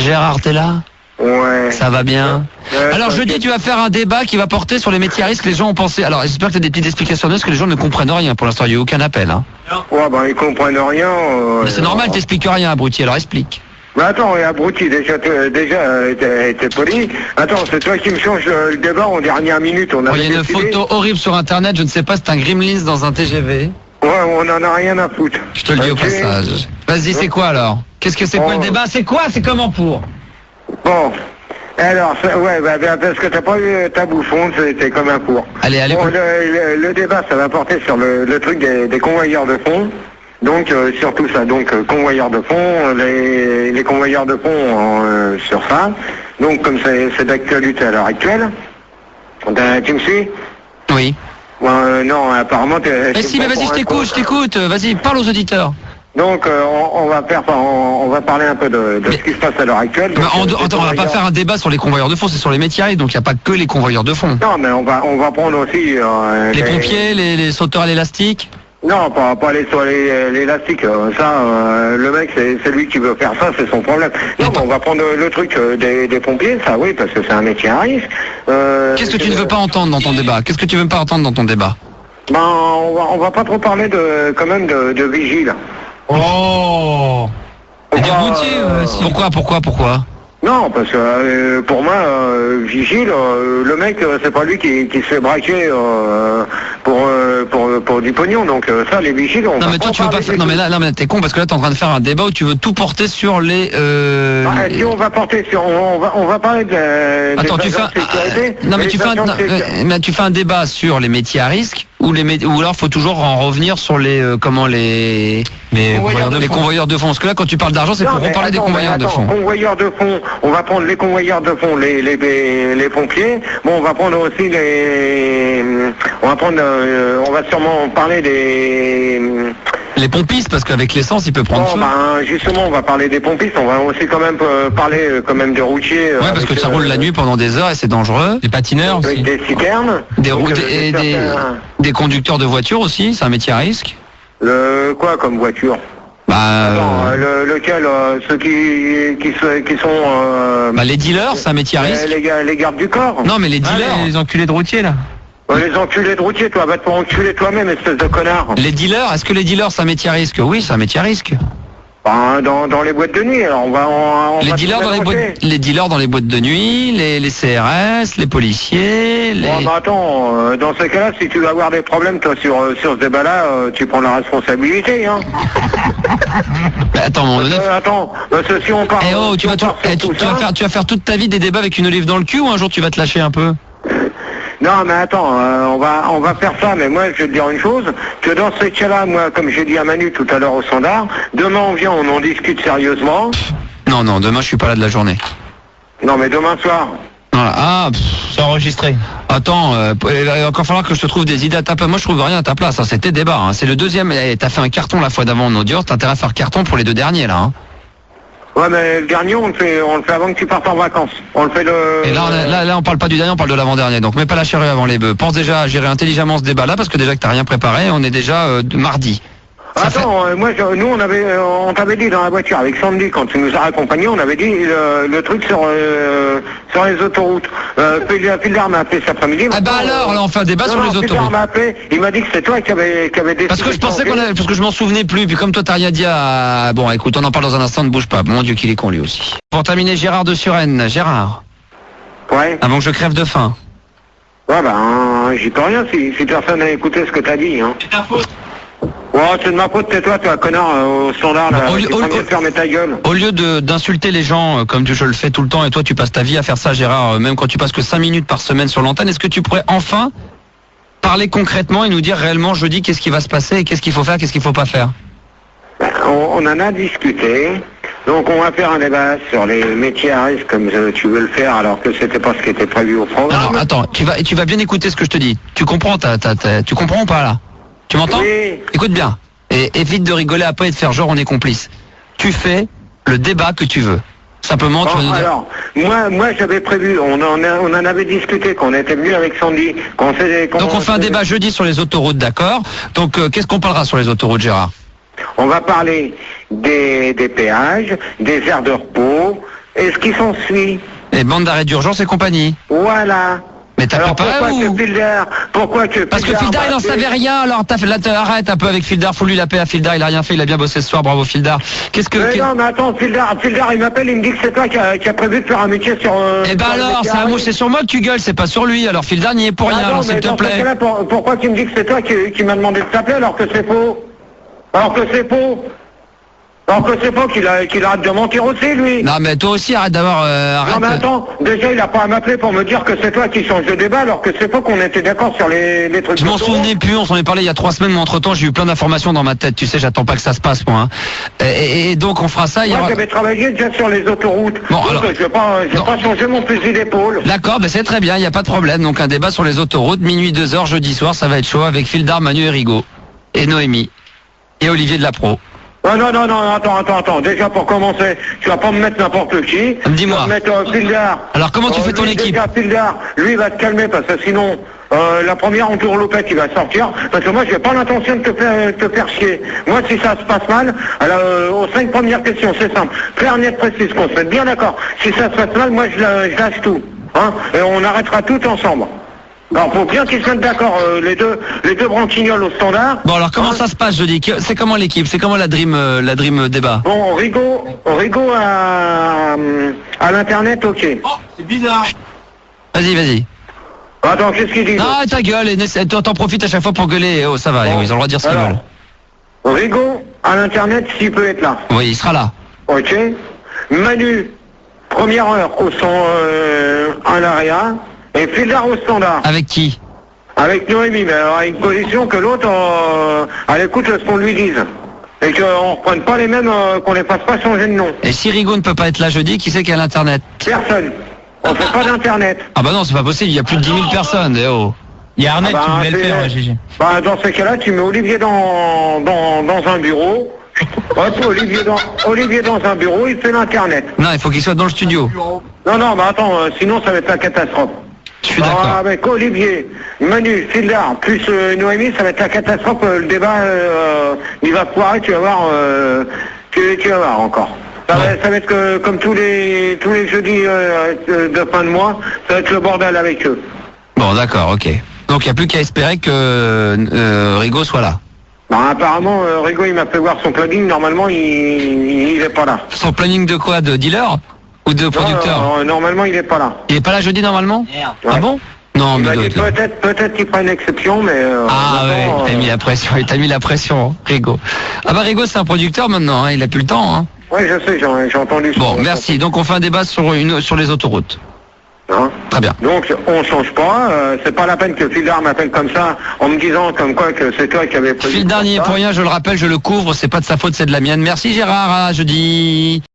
Gérard, t'es là? Ouais. Ça va bien. Alors jeudi, tu vas faire un débat qui va porter sur les métiers à risque. Les gens ont pensé. Alors j'espère que tu as des petites explications parce que les gens ne comprennent rien. Pour l'instant, il n'y a aucun appel. Hein. Ouais, ben ils comprennent rien. Mais c'est normal, t'expliques rien, abruti. Alors explique. Mais attends, et abruti, déjà t'es poli. Attends, c'est toi qui me change le débat en dernière minute. On Il y a une photo horrible sur internet. Je ne sais pas, c'est un Gremlins dans un TGV. Ouais, on en a rien à foutre. Je te le dis au passage. Vas-y, c'est quoi alors? Qu'est-ce que c'est quoi le débat? C'est quoi? C'est comment pour? Bon. Alors, ouais, parce que t'as pas eu ta bouffonne, c'était comme un four. Allez. Bon, le débat, ça va porter sur le truc des convoyeurs de fonds. Donc, sur tout ça. Donc, convoyeurs de fonds, les convoyeurs de fonds sur ça. Donc, comme c'est d'actualité à l'heure actuelle. Tu me suis? Oui. Non, apparemment... Mais si, mais vas-y, je t'écoute. Vas-y, parle aux auditeurs. Donc, on va parler un peu de ce qui se passe à l'heure actuelle. Donc, on va pas faire un débat sur les convoyeurs de fonds, c'est sur les métiers à risque, donc il n'y a pas que les convoyeurs de fonds. Non, mais on va prendre aussi... les pompiers, les sauteurs à l'élastique. Non, pas aller sur l'élastique. Ça, le mec, c'est lui qui veut faire ça, c'est son problème. Non, mais on va prendre le truc des pompiers, ça oui, parce que c'est un métier à risque. Qu'est-ce que tu ne veux pas entendre dans ton débat? Qu'est-ce que tu veux pas entendre dans ton débat? Ben, on va pas trop parler quand même de vigile. Oh. Pourquoi? Non, parce que pour moi, vigile, le mec, c'est pas lui qui se fait braquer pour du pognon. Donc ça, les vigiles, on va mais toi, tu veux pas faire... Non, mais là, t'es con, parce que là, t'es en train de faire un débat où tu veux tout porter sur les... Si on va porter sur... On va parler de... Attends, tu fais un débat sur les métiers à risque, ou alors faut toujours en revenir sur les convoyeurs de fonds. Parce que là, quand tu parles d'argent, c'est pour reparler des convoyeurs de fonds. Convoyeurs de fonds, on va prendre les convoyeurs de fonds, les pompiers. Bon, on va prendre aussi on va sûrement parler des... Les pompistes, parce qu'avec l'essence, il peut prendre feu. Justement, on va parler des pompistes. On va aussi quand même parler des routiers. Ouais, parce que ça roule la nuit pendant des heures et c'est dangereux. Des patineurs aussi. Des citernes. Des conducteurs de voitures aussi, c'est un métier à risque. Quoi comme voiture? Lequel ceux qui sont... les dealers, c'est un métier à risque. Les gardes du corps. Non, mais les dealers. Les enculés de routiers, là. Les enculés de routiers, toi, va te enculer toi-même, espèce de connard. Les dealers, est-ce que les dealers, c'est un métier à risque? Oui, c'est un métier à risque. Dans les boîtes de nuit, alors les dealers dans les boîtes de nuit, les CRS, les policiers, attends, dans ces cas-là, si tu veux avoir des problèmes, toi, sur ce débat-là, tu prends la responsabilité, hein. Attends, mon attends, si on parle... tu vas faire toute ta vie des débats avec une olive dans le cul ou un jour tu vas te lâcher un peu? Non, mais attends, on va faire ça, mais moi, je vais te dire une chose, que dans ce cas-là, moi, comme j'ai dit à Manu tout à l'heure au standard, demain on vient, on en discute sérieusement. Non, demain je suis pas là de la journée. Non, mais demain soir. C'est enregistré. Attends, il va encore falloir que je te trouve des idées à ta place. Moi, je trouve rien à ta place, hein. C'était débat, hein. C'est le deuxième, t'as fait un carton la fois d'avant en audience, t'as intérêt à faire carton pour les deux derniers, là, hein. Ouais, mais le dernier, on le fait avant que tu partes en vacances. On le fait Et là, on parle pas du dernier, on parle de l'avant-dernier. Donc, mets pas la charrue avant les bœufs. Pense déjà à gérer intelligemment ce débat-là, parce que déjà que t'as rien préparé, on est déjà mardi. Nous, on t'avait dit dans la voiture avec Sandy, quand tu nous as accompagnés, on avait dit le truc sur les autoroutes. Philard m'a appelé cet après-midi. Alors, là, on fait un débat sur les autoroutes. Philard m'a appelé, il m'a dit que c'est toi qui avait décidé. Parce que je pensais parce que je m'en souvenais plus, puis comme toi t'as rien dit à... Bon, écoute, on en parle dans un instant, ne bouge pas. Mon Dieu, qu'il est con, lui aussi. Pour terminer, Gérard de Suresnes. Gérard. Ouais. Avant que je crève de faim. Ouais, j'y peux rien si personne n'a écouté ce que t'as dit, hein. C'est ta faute. Ouais, c'est de ma faute, tais-toi, toi, connard, au standard, là, tu peux mieux fermer ta gueule. Au lieu d'insulter les gens, comme je le fais tout le temps, et toi tu passes ta vie à faire ça, Gérard, même quand tu passes que 5 minutes par semaine sur l'antenne, est-ce que tu pourrais enfin parler concrètement et nous dire réellement jeudi qu'est-ce qui va se passer, et qu'est-ce qu'il faut faire, qu'est-ce qu'il faut pas faire? On en a discuté, donc on va faire un débat sur les métiers à risque comme tu veux le faire, alors que c'était pas ce qui était prévu au programme. Alors, attends, tu vas bien écouter ce que je te dis. Tu comprends, tu comprends ou pas, là? Tu m'entends? Oui. Écoute bien. Et évite de rigoler après et de faire genre on est complice. Tu fais le débat que tu veux. Simplement, tu vas nous dire... Alors, moi j'avais prévu, on en avait discuté, qu'on était venu avec Sandy, Donc on fait un débat jeudi sur les autoroutes, d'accord? Donc qu'est-ce qu'on parlera sur les autoroutes, Gérard? On va parler des péages, des aires de repos, et ce qui s'ensuit. Et bande d'arrêt d'urgence et compagnie. Voilà. Mais t'as Alors préparé pourquoi que Parce que Fildar il en savait rien, alors arrête un peu avec Fildar, faut lui la paix à Fildar, il a rien fait, il a bien bossé ce soir, bravo Fildar. Non mais attends, Fildar il m'appelle, il me dit que c'est toi qui a prévu de faire un métier sur... Eh ben alors, c'est sur moi que tu gueules, c'est pas sur lui, alors Fildar n'y est pour rien, alors s'il te plaît. Pourquoi tu me dis que c'est toi qui m'a demandé de t'appeler alors que c'est faux? Alors que c'est faux qu'il arrête de mentir aussi, lui. Non, mais toi aussi, arrête d'avoir... Non, mais attends, déjà, il a pas à m'appeler pour me dire que c'est toi qui change de débat, alors que c'est faux qu'on était d'accord sur les trucs... Je m'en souvenais plus, on s'en est parlé il y a 3 semaines, mais entre-temps, j'ai eu plein d'informations dans ma tête. Tu sais, j'attends pas que ça se passe, moi. Hein. Et donc, on fera ça. Moi, j'avais travaillé déjà sur les autoroutes. Bon, donc, alors... je vais pas changer mon fusil d'épaule. D'accord, ben c'est très bien, il n'y a pas de problème. Donc, un débat sur les autoroutes, minuit 2h, jeudi soir, ça va être chaud, avec Fildar, Manu et Rigaud. Et Noémie. Et Olivier de la Pro. Non, attends. Déjà, pour commencer, tu vas pas me mettre n'importe qui. Dis-moi. Tu vas me mettre Fildar. Alors, comment tu fais ton équipe? Fildar, lui, il va se calmer, parce que sinon, la première entourloupette, il va sortir. Parce que moi, j'ai pas l'intention de te faire chier. Moi, si ça se passe mal, alors, aux 5 premières questions, c'est simple. Clair, net, précis, qu'on se mette bien d'accord. Si ça se passe mal, moi, je lâche tout. Hein, et on arrêtera tout ensemble. Alors, faut bien qu'ils se mettent d'accord, les deux branquignoles au standard. Bon, alors, comment ça se passe, jeudi? C'est comment l'équipe? C'est comment la Dream débat? Bon, Rigaud à l'internet, ok. Oh, c'est bizarre. Vas-y. Attends, qu'est-ce qu'il dit? Ah, ta gueule, et t'en profites à chaque fois pour gueuler. Oh, ça va, Bon, ils ont le droit de dire ce qu'ils veulent. Rigaud à l'internet, s'il peut être là. Oui, il sera là. Ok. Manu, première heure au son à l'AREA. Et Fildar au standard. Avec qui? Avec Noémie, mais alors à une condition que l'autre, elle écoute ce qu'on lui dise. Et qu'on ne reprenne pas les mêmes, qu'on les fasse pas changer de nom. Et si Rigaud ne peut pas être là jeudi, qui c'est qui a l'internet? Personne. On fait pas d'internet. Ah bah non, c'est pas possible, il y a plus de 10 000 personnes. Eh oh. Il y a Arnett qui voulait le faire, Gigi. Bah dans ces cas-là, tu mets Olivier dans un bureau. Ouais, Olivier dans un bureau, il fait l'internet. Non, il faut qu'il soit dans le studio. Non, mais attends, sinon ça va être la catastrophe. Je suis d'accord. Avec Olivier, Manu, Fildar, plus Noémie, ça va être la catastrophe. Le débat, il va foirer, tu vas voir, tu vas voir encore. Ça va être comme tous les jeudis de fin de mois, ça va être le bordel avec eux. Bon, d'accord, ok. Donc il n'y a plus qu'à espérer que Rigaud soit là. Bah, apparemment, Rigaud, il m'a fait voir son planning. Normalement, il est pas là. Son planning de quoi? De dealer? Ou de producteur? Normalement, il est pas là. Il est pas là jeudi normalement? Merde. Ah bon? Non, Il mais m'a dit peut-être qu'il fera une exception, mais... ah ouais, il t'a mis la pression, Rigaud. Ah bah Rigaud, c'est un producteur maintenant, hein, il a plus le temps. Hein. Oui, je sais, j'ai entendu ça. Bon, merci. Donc on fait un débat sur les autoroutes. Hein? Très bien. Donc on change pas, c'est pas la peine que Fildar m'appelle comme ça en me disant comme quoi que c'est toi qui avais prévu. Fildar n'y est pour rien, je le rappelle, je le couvre, c'est pas de sa faute, c'est de la mienne. Merci Gérard, à jeudi.